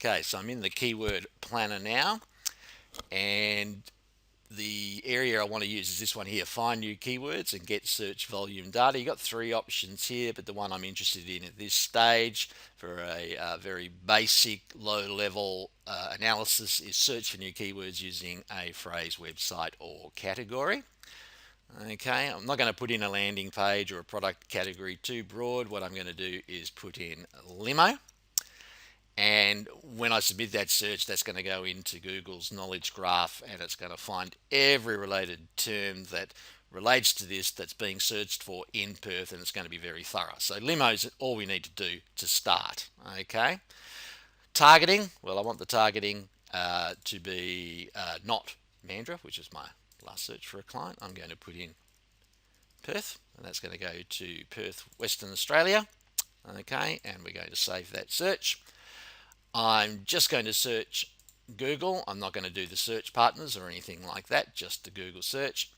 Okay, so I'm in the keyword planner now, and the area I want to use is this one here, find new keywords and get search volume data. You've got three options here, but the one I'm interested in at this stage for a very basic low level analysis is search for new keywords using a phrase, website or category. Okay, I'm not going to put in a landing page or a product category too broad. What I'm going to do is put in limo. And when I submit that search, that's going to go into Google's knowledge graph, and it's going to find every related term that relates to this that's being searched for in Perth, and it's going to be very thorough. So limo is all we need to do to start. Okay. Targeting, well, I want the targeting to be not Mandurah, which is my last search for a client. I'm going to put in Perth, and that's going to go to Perth, Western Australia. Okay, and we're going to save that search. I'm just going to search Google. I'm not going to do the search partners or anything like that, just the Google search.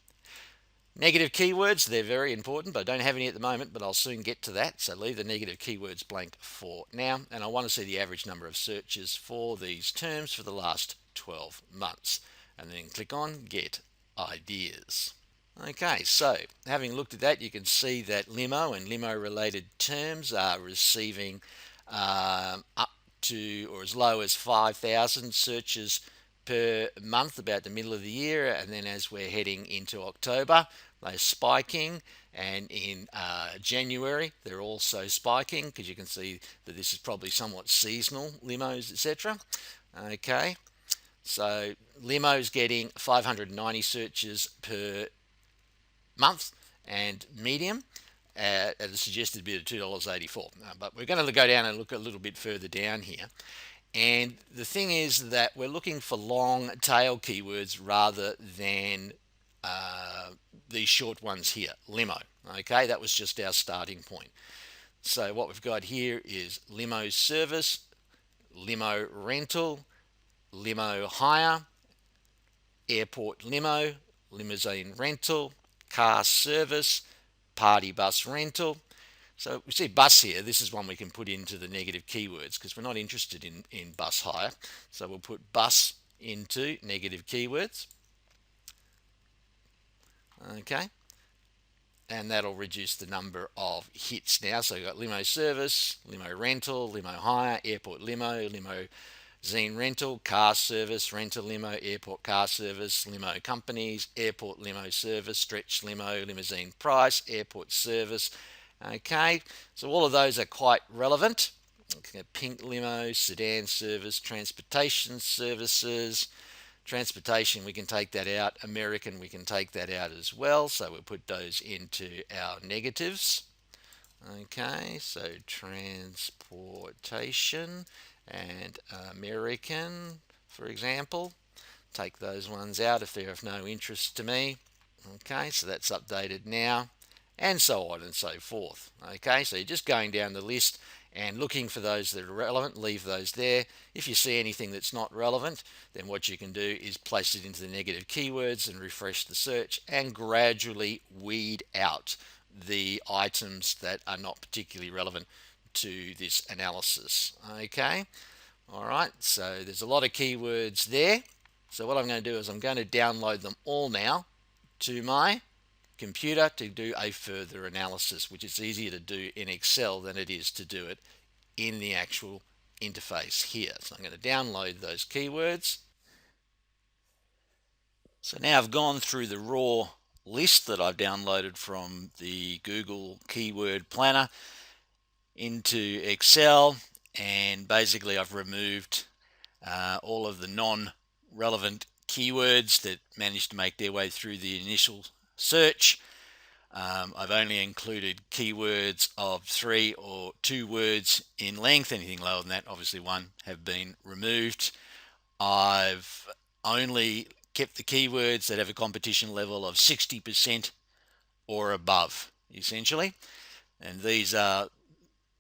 Negative keywords, they're very important, but I don't have any at the moment, but I'll soon get to that. So leave the negative keywords blank for now. And I want to see the average number of searches for these terms for the last 12 months. And then click on Get Ideas. Okay, so having looked at that, you can see that limo and limo related terms are receiving up to or as low as 5,000 searches per month about the middle of the year, and then as we're heading into October, they're spiking, and in January they're also spiking because you can see that this is probably somewhat seasonal, limos, etc. Okay, so limos getting 590 searches per month, and medium at a suggested bid of $2.84. But we're going to go down and look a little bit further down here. And the thing is that we're looking for long tail keywords rather than these short ones here, limo. Okay, that was just our starting point. So what we've got here is limo service, limo rental, limo hire, airport limo, limousine rental, car service, party bus rental. So we see bus here. This is one we can put into the negative keywords because we're not interested in bus hire. So we'll put bus into negative keywords. Okay. And that'll reduce the number of hits now. So we've got limo service, limo rental, limo hire, airport limo, limousine rental, car service, rental limo, airport car service, limo companies, airport limo service, stretch limo, limousine price, airport service. Okay, so all of those are quite relevant. Pink limo, sedan service, transportation services. Transportation, we can take that out. American, we can take that out as well. So we'll put those into our negatives. Okay, so transportation and American, for example. Take those ones out if they're of no interest to me. Okay, so that's updated now, and so on and so forth. Okay, so you're just going down the list and looking for those that are relevant, leave those there. If you see anything that's not relevant, then what you can do is place it into the negative keywords and refresh the search and gradually weed out the items that are not particularly relevant to this analysis. Okay, all right, so there's a lot of keywords there. So what I'm going to do is I'm going to download them all now to my computer to do a further analysis, which is easier to do in Excel than it is to do it in the actual interface here. So I'm going to download those keywords. So now I've gone through the raw list that I've downloaded from the Google Keyword Planner into Excel, and basically I've removed all of the non-relevant keywords that managed to make their way through the initial search. I've only included keywords of 3 or 2 words in length. Anything lower than that, obviously one, have been removed. I've only kept the keywords that have a competition level of 60% or above, essentially. And these are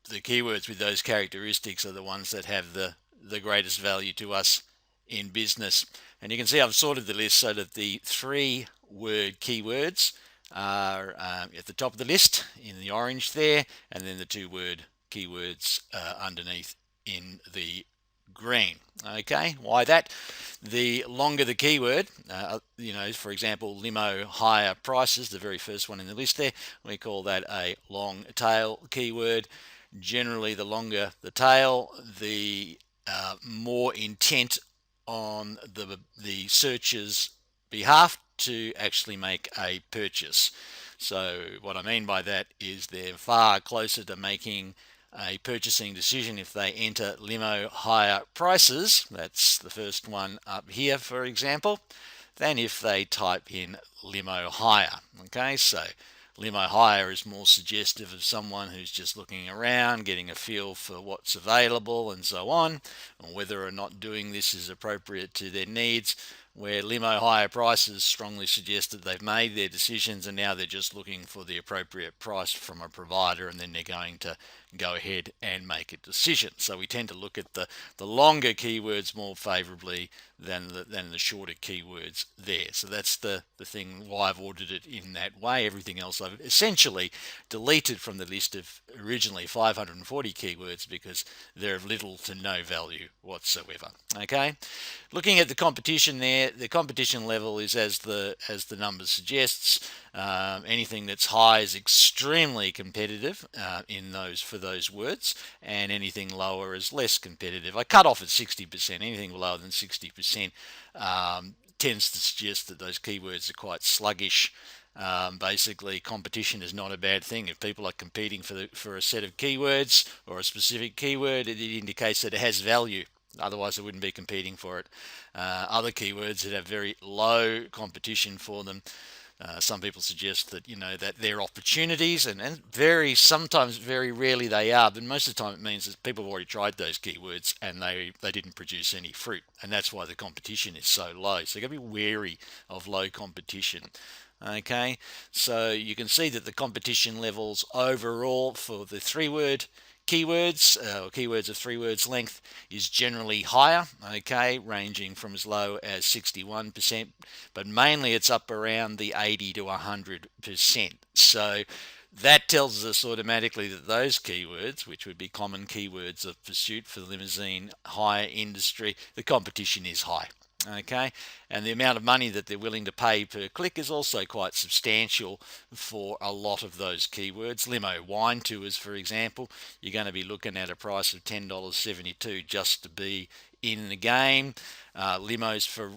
the keywords with those characteristics are the ones that have the greatest value to us in business. And you can see I've sorted the list so that the 3-word keywords are at the top of the list in the orange there, and then the 2-word keywords underneath in the green. Okay, why that? The longer the keyword, for example, limo hire prices, the very first one in the list there, we call that a long tail keyword. Generally, the longer the tail, the more intent on the searcher's behalf to actually make a purchase. So what I mean by that is they're far closer to making a purchasing decision if they enter limo hire prices, that's the first one up here for example, than if they type in limo hire. Okay, so limo hire is more suggestive of someone who's just looking around, getting a feel for what's available and so on, and whether or not doing this is appropriate to their needs. Where limo hire prices strongly suggest that they've made their decisions and now they're just looking for the appropriate price from a provider, and then they're going to go ahead and make a decision. So we tend to look at the longer keywords more favorably than the shorter keywords there. So that's the thing why I've ordered it in that way. Everything else I've essentially deleted from the list of originally 540 keywords because they're of little to no value whatsoever. Okay, looking at the competition there, the competition level is as the number suggests. Anything that's high is extremely competitive in those words, and anything lower is less competitive. I cut off at 60%. Anything lower than 60% tends to suggest that those keywords are quite sluggish. Basically, competition is not a bad thing. If people are competing for a set of keywords or a specific keyword, it indicates that it has value. Otherwise, they wouldn't be competing for it. Other keywords that have very low competition for them, some people suggest that that they're opportunities, and sometimes very rarely they are, but most of the time it means that people have already tried those keywords and they didn't produce any fruit, and that's why the competition is so low. So you got to be wary of low competition. Okay, so you can see that the competition levels overall for the three-word keywords or keywords of 3 words length is generally higher, okay, ranging from as low as 61%, but mainly it's up around the 80 to 100%. So that tells us automatically that those keywords, which would be common keywords of pursuit for the limousine hire industry, the competition is high. Okay, and the amount of money that they're willing to pay per click is also quite substantial for a lot of those keywords. Limo wine tours, for example, you're going to be looking at a price of $10.72 just to be in the game. Limos for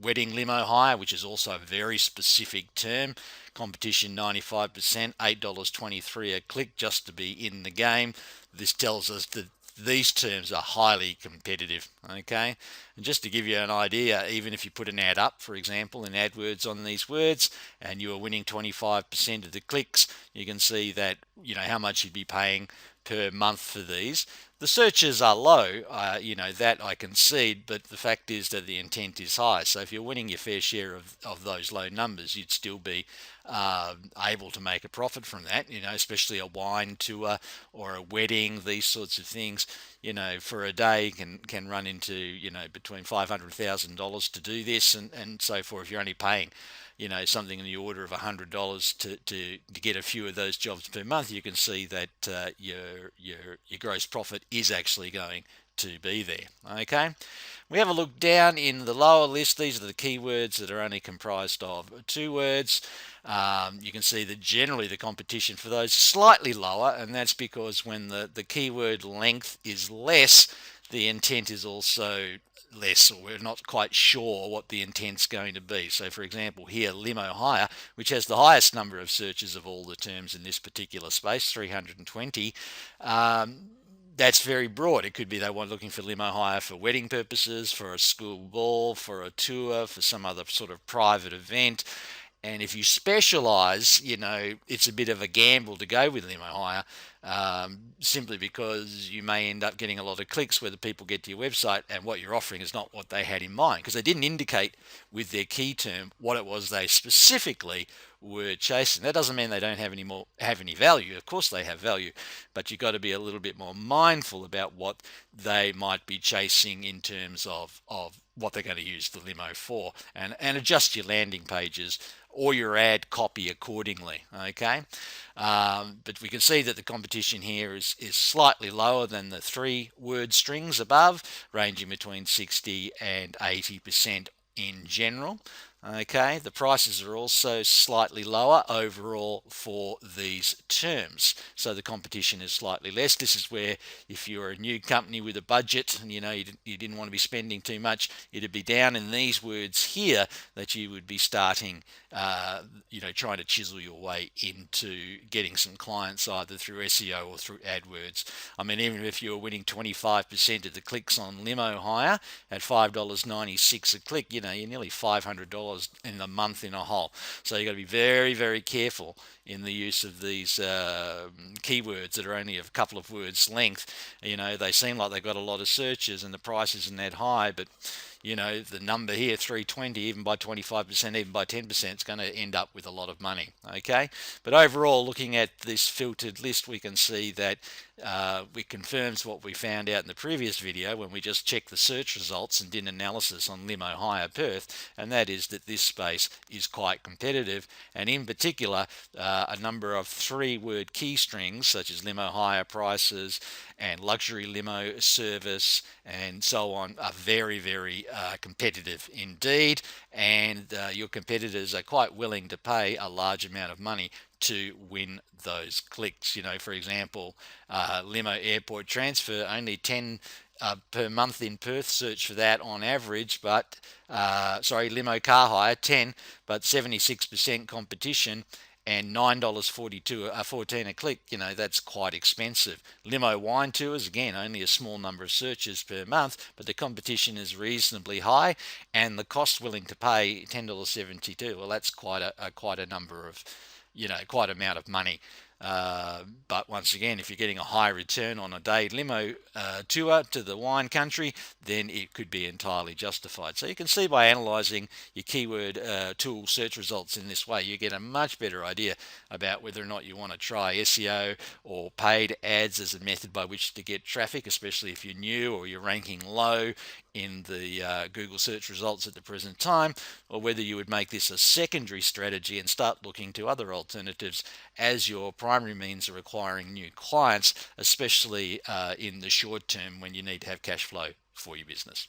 wedding limo hire, which is also a very specific term. Competition 95%, $8.23 a click just to be in the game. This tells us that these terms are highly competitive. Okay, and just to give you an idea, even if you put an ad up, for example, in AdWords on these words, and you are winning 25% of the clicks, you can see that how much you'd be paying per month for these. The searches are low, that I concede, but the fact is that the intent is high. So if you're winning your fair share of those low numbers, you'd still be able to make a profit from that, especially a wine tour or a wedding, these sorts of things, for a day can run into, between $500,000 to do this and so forth. If you're only paying, something in the order of $100 to get a few of those jobs per month, you can see that your gross profit is actually going to be there. Okay, we have a look down in the lower list. These are the keywords that are only comprised of 2 words. You can see that generally the competition for those is slightly lower, and that's because when the keyword length is less, the intent is also less, or we're not quite sure what the intent's going to be. So for example here, limo hire, which has the highest number of searches of all the terms in this particular space, 320, that's very broad. It could be they want looking for limo hire for wedding purposes, for a school ball, for a tour, for some other sort of private event. And if you specialize, it's a bit of a gamble to go with limo hire, simply because you may end up getting a lot of clicks where the people get to your website and what you're offering is not what they had in mind, because they didn't indicate with their key term what it was they specifically were chasing. That doesn't mean they don't have any value. Of course they have value, but you've got to be a little bit more mindful about what they might be chasing in terms of what they're going to use the limo for, and adjust your landing pages or your ad copy accordingly. Okay, but we can see that the competition here is slightly lower than the 3-word strings above, ranging between 60 and 80% in general. Okay, the prices are also slightly lower overall for these terms, so the competition is slightly less. This is where, if you're a new company with a budget and you didn't want to be spending too much, it'd be down in these words here that you would be starting, trying to chisel your way into getting some clients either through SEO or through AdWords. I mean, even if you're winning 25% of the clicks on Limo Hire at $5.96 a click, you're nearly $500 in a month in a hole. So you've got to be very, very careful in the use of these keywords that are only a couple of words length. They seem like they've got a lot of searches and the price isn't that high, but the number here, 320, even by 25%, even by 10%, is going to end up with a lot of money. Okay, but overall, looking at this filtered list, we can see that it confirms what we found out in the previous video when we just checked the search results and did an analysis on Limo Hire Perth, and that is that this space is quite competitive, and in particular, a number of 3-word key strings such as Limo Hire prices and luxury limo service and so on are very, very competitive indeed, and your competitors are quite willing to pay a large amount of money to win those clicks. For example, limo airport transfer, only 10 per month in Perth, search for that on average, but limo car hire 10, but 76% competition and $9.42 a click. That's quite expensive. Limo wine tours, again, only a small number of searches per month, but the competition is reasonably high, and the cost willing to pay $10.72. Well, that's quite a number of, quite amount of money. But once again, if you're getting a high return on a day limo tour to the wine country, then it could be entirely justified. So you can see by analysing your keyword tool search results in this way, you get a much better idea about whether or not you want to try SEO or paid ads as a method by which to get traffic, especially if you're new or you're ranking low in the Google search results at the present time, or whether you would make this a secondary strategy and start looking to other alternatives as your primary means of acquiring new clients, especially in the short term when you need to have cash flow for your business.